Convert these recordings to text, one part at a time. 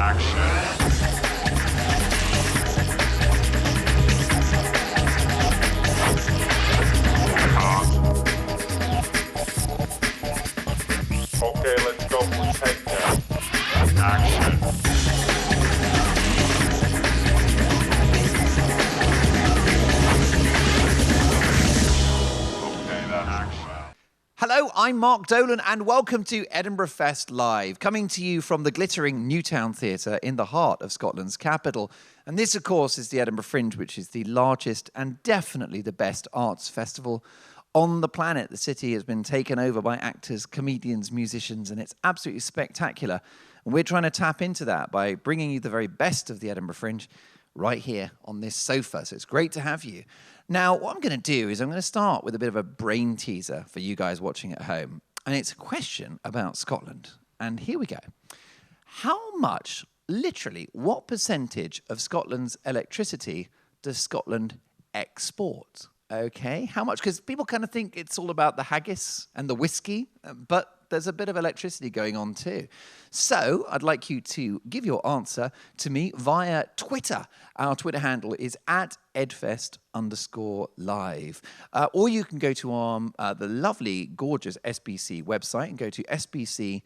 Okay, let's go for takedown. Action. Okay, that's action. Hello, I'm Mark Dolan and welcome to Edinburgh Fest Live, coming to you from the glittering Newtown Theatre in the heart of Scotland's capital. And this, of course, is the Edinburgh Fringe, which is the largest and definitely the best arts festival on the planet. The city has been taken over by actors, comedians, musicians, and it's absolutely spectacular. And we're trying to tap into that by bringing you the very best of the Edinburgh Fringe right here on this sofa. So it's great to have you. Now, what I'm going to do is I'm going to start with a bit of a brain teaser for you guys watching at home. And it's a question about Scotland. And here we go. How much, literally, what percentage of Scotland's electricity does Scotland export? Okay, how much? Because people kind of think it's all about the haggis and the whiskey, but there's a bit of electricity going on too. So I'd like you to give your answer to me via Twitter. Our Twitter handle is @edfest_live. Or you can go to the lovely, gorgeous SBC website and go to sbctv.co.uk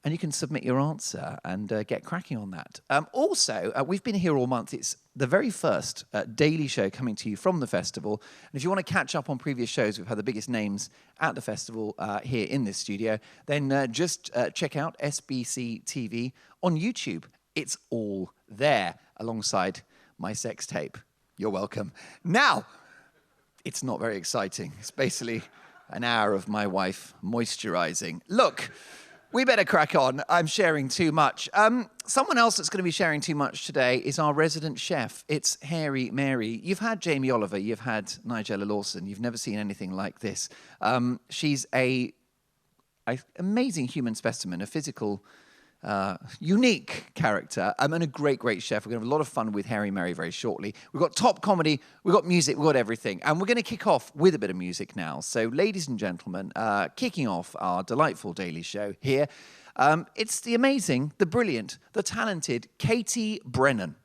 and you can submit your answer and get cracking on that. Also, we've been here all month. It's the very first daily show coming to you from the festival. And if you want to catch up on previous shows, we've had the biggest names at the festival here in this studio, then just check out SBC TV on YouTube. It's all there alongside my sex tape. You're welcome. Now, it's not very exciting. It's basically an hour of my wife moisturizing. Look, we better crack on. I'm sharing too much. Someone else that's going to be sharing too much today is our resident chef. It's Hairy Mary. You've had Jamie Oliver. You've had Nigella Lawson. You've never seen anything like this. She's an amazing human specimen, a physical, unique character, and a great, great chef. We're going to have a lot of fun with Hairy Mary very shortly. We've got top comedy, we've got music, we've got everything. And we're going to kick off with a bit of music now. So, ladies and gentlemen, kicking off our delightful daily show here, it's the amazing, the brilliant, the talented Katie Brennan.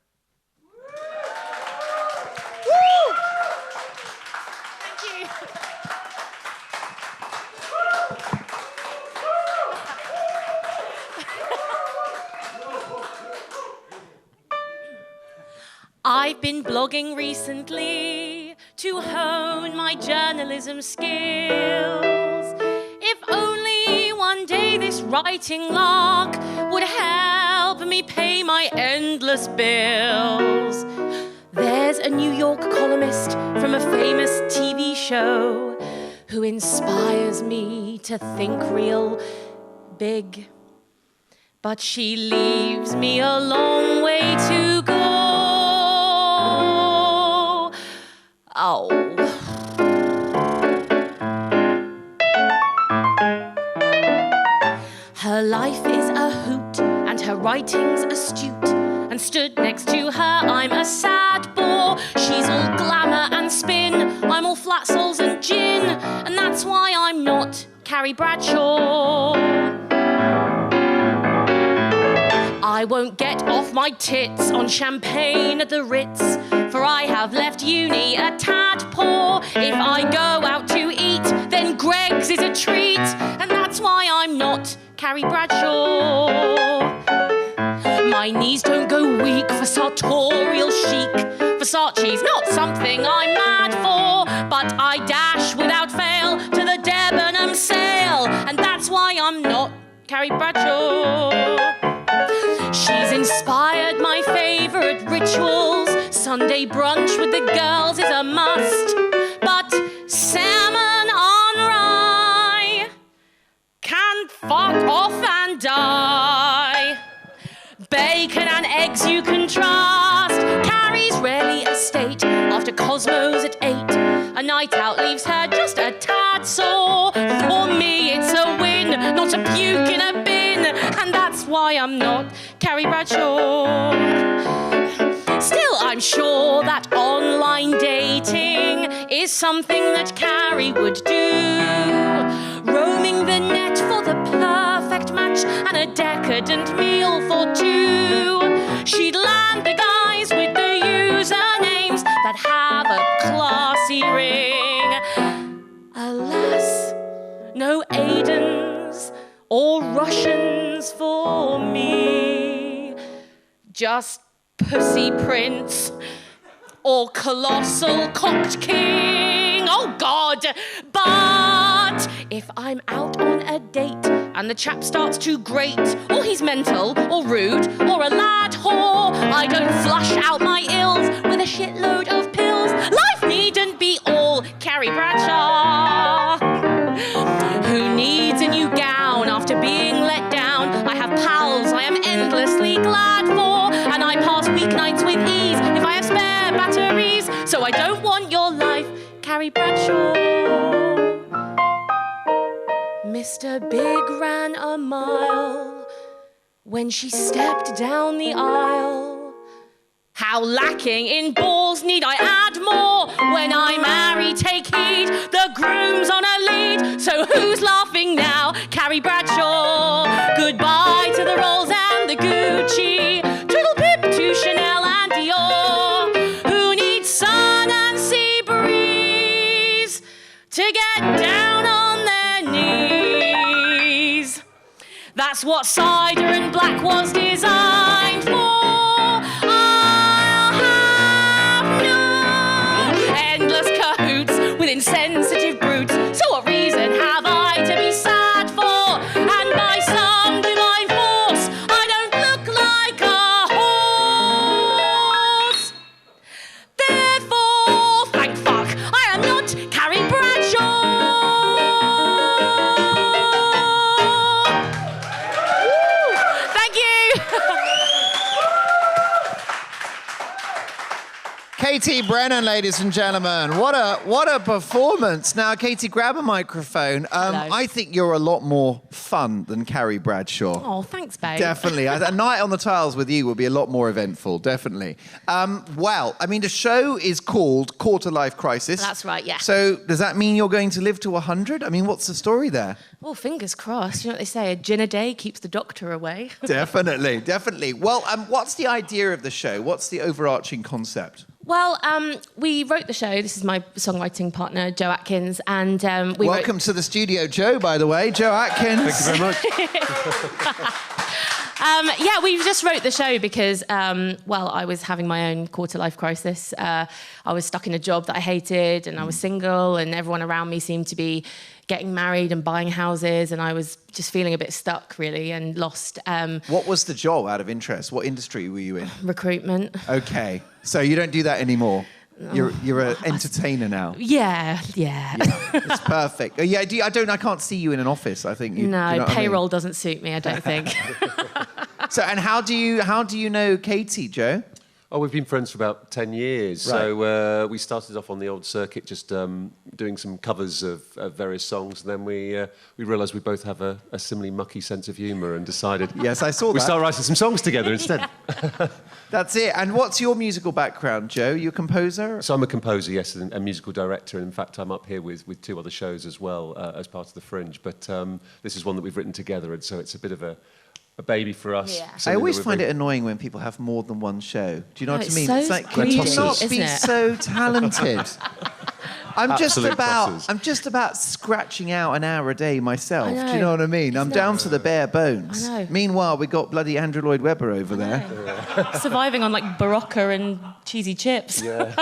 I've been blogging recently to hone my journalism skills. If only one day this writing lark would help me pay my endless bills. There's a New York columnist from a famous TV show who inspires me to think real big. But she leaves me a long way to go. Oh. Her life is a hoot and her writing's astute. And stood next to her, I'm a sad bore. She's all glamour and spin, I'm all flat soles and gin. And that's why I'm not Carrie Bradshaw. I won't get off my tits on champagne at the Ritz, for I have left uni a tad poor. If I go out to eat, then Greg's is a treat, and that's why I'm not Carrie Bradshaw. My knees don't go weak for sartorial chic. Versace's not something I'm mad for, but I dash without fail to the Debenham sale, and that's why I'm not Carrie Bradshaw. She's inspired my favourite rituals. Sunday brunch with the girls is a must. But salmon on rye can fuck off and die. Bacon and eggs you can trust. Carrie's rarely a state after Cosmos at 8. A night out leaves her just a tad sore. For me it's a win, not a puke in a bin. And that's why I'm not Carrie Bradshaw. Still, I'm sure that online dating is something that Carrie would do. Roaming the net for the perfect match fish and a decadent meal for two. She'd land the guys with the usernames that have a classy ring. Alas, no Aidens or Russians for me. Just Pussy Prince or Colossal Cocked King. Oh, God. But if I'm out on a date and the chap starts to grate, or he's mental or rude or a lad whore, I don't flush out my ills with a shitload of pills. Life needn't be all Carrie Bradshaw. Who needs a new gown after being let down? I have pals I am endlessly glad for, and I pass weeknights with ease if I have spare batteries. So I don't want your life, Carrie Bradshaw. Mr. Big ran a mile when she stepped down the aisle. How lacking in balls need I add more? When I marry, take heed, the groom's on a lead. So who's laughing now? Carrie Bradshaw. Goodbye to the Rolls and the Gucci. Twiddle pip to Chanel and Dior. Who needs sun and sea breeze to get down on their knees? That's what cider and black was designed for. With insensitive brutes. So what reason have I to be sad for? And by some divine force, I don't look like a horse. Therefore, thank fuck, I am not Carrie Bradshaw. Woo! Thank you. Katie Brennan, ladies and gentlemen. What a performance. Now, Katie, grab a microphone. I think you're a lot more fun than Carrie Bradshaw. Oh, thanks, babe. Definitely. A night on the tiles with you would be a lot more eventful, definitely. Well, I mean, the show is called Quarter Life Crisis. That's right, yeah. So does that mean you're going to live to 100? I mean, what's the story there? Well, fingers crossed. You know what they say, a gin a day keeps the doctor away. Definitely, definitely. Well, what's the idea of the show? What's the overarching concept? Well, we wrote the show. This is my songwriting partner, Joe Atkins, and we Welcome to the studio, Joe, by the way. Joe Atkins. Thank you very much. Yeah, we just wrote the show because, well, I was having my own quarter-life crisis. I was stuck in a job that I hated, and I was single, and everyone around me seemed to be getting married and buying houses, and I was just feeling a bit stuck, really, and lost. What was the job, out of interest? What industry were you in? Recruitment. Okay, so you don't do that anymore. You're an entertainer now. Yeah. It's perfect. Yeah, I can't see you in an office. I think you. No, you know payroll doesn't suit me. I don't think. So, and how do you know Katie, Joe? Oh, we've been friends for about 10 years. Right. So we started off on the old circuit, just doing some covers of various songs. And then we realised we both have a similarly mucky sense of humour and decided... Yes, I saw that. We started writing some songs together instead. That's it. And what's your musical background, Joe? You're a composer? So I'm a composer, yes, and a musical director. And in fact, I'm up here with two other shows as well as part of The Fringe. But this is one that we've written together, and so it's a bit of a baby for us. Yeah. I always find it annoying when people have more than one show. Do you know what I mean? So It's like, can greedy, you not isn't be it? so talented? I'm just Absolute tosses. about scratching out an hour a day myself. I know. Do you know what I mean? I'm down to the bare bones. I know. Meanwhile, we got bloody Andrew Lloyd Webber over there. Surviving on like Barocca and cheesy chips. Yeah.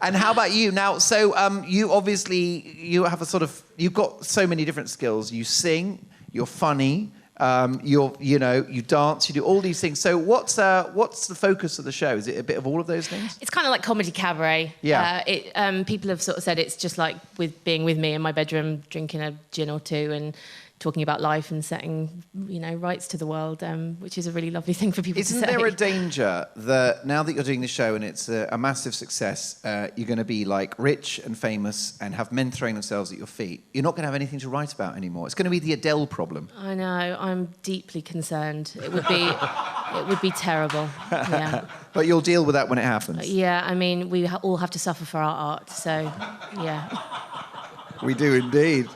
And how about you? Now, so you obviously have you've got so many different skills. You sing, you're funny. You dance, you do all these things. So what's the focus of the show? Is it a bit of all of those things? It's kind of like comedy cabaret. Yeah. People have sort of said it's just like being with me in my bedroom, drinking a gin or two and talking about life and setting, rights to the world, which is a really lovely thing for people to say. Isn't there a danger that now that you're doing the show and it's a massive success, you're going to be like rich and famous and have men throwing themselves at your feet? You're not going to have anything to write about anymore. It's going to be the Adele problem. I know. I'm deeply concerned. It would be terrible. Yeah. But you'll deal with that when it happens. Yeah. I mean, we all have to suffer for our art. So, yeah. We do indeed.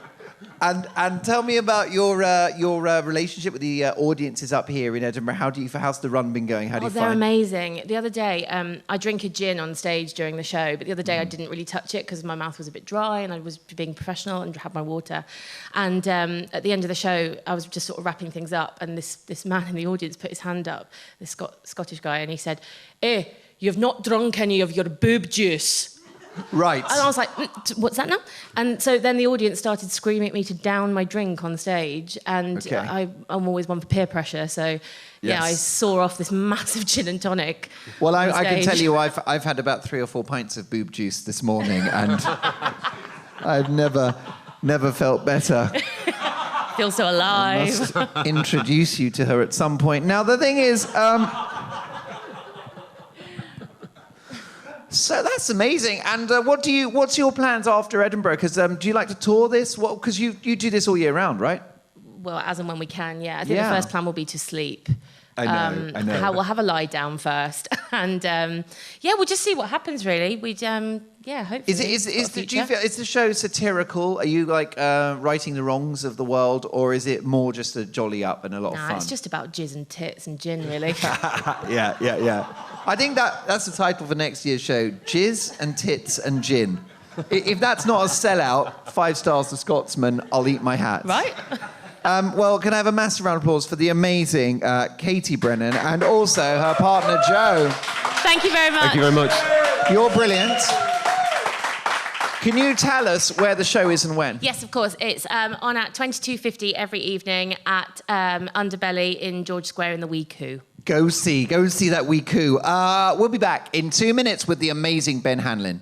And tell me about your relationship with the audiences up here in Edinburgh. How's the run been going? How do you they're find? amazing. The other day, I drink a gin on stage during the show, but the other day I didn't really touch it because my mouth was a bit dry and I was being professional and had my water. And at the end of the show, I was just sort of wrapping things up, and this man in the audience put his hand up, this Scottish guy, and he said, "Hey, you've not drunk any of your boob juice." Right. And I was like, what's that now? And so then the audience started screaming at me to down my drink on stage. And Okay. I'm always one for peer pressure. So, yeah, I saw off this massive gin and tonic. Well, on I can stage. tell you, I've had about 3 or 4 pints of boob juice this morning, and I've never felt better. Feel so alive. Must introduce you to her at some point. Now, the thing is... So that's amazing. And what's your plans after Edinburgh? Because do you like to tour this? Because you do this all year round, right? Well, as and when we can, yeah. I think the first plan will be to sleep. I know. We'll have a lie down first. And, we'll just see what happens, really. Hopefully. Do you feel, is the show satirical? Are you, like, righting the wrongs of the world? Or is it more just a jolly up and a lot of fun? It's just about jizz and tits and gin, really. Yeah. I think that's the title for next year's show, Jizz and Tits and Gin. If that's not a sellout, 5 stars to Scotsman, I'll eat my hat. Right? Well, can I have a massive round of applause for the amazing Katie Brennan and also her partner, Joe. Thank you very much. Thank you very much. You're brilliant. Can you tell us where the show is and when? Yes, of course. It's on at 22:50 every evening at Underbelly in George Square in the Wee Coo. Go see that Wee Coo. We'll be back in 2 minutes with the amazing Ben Hanlon.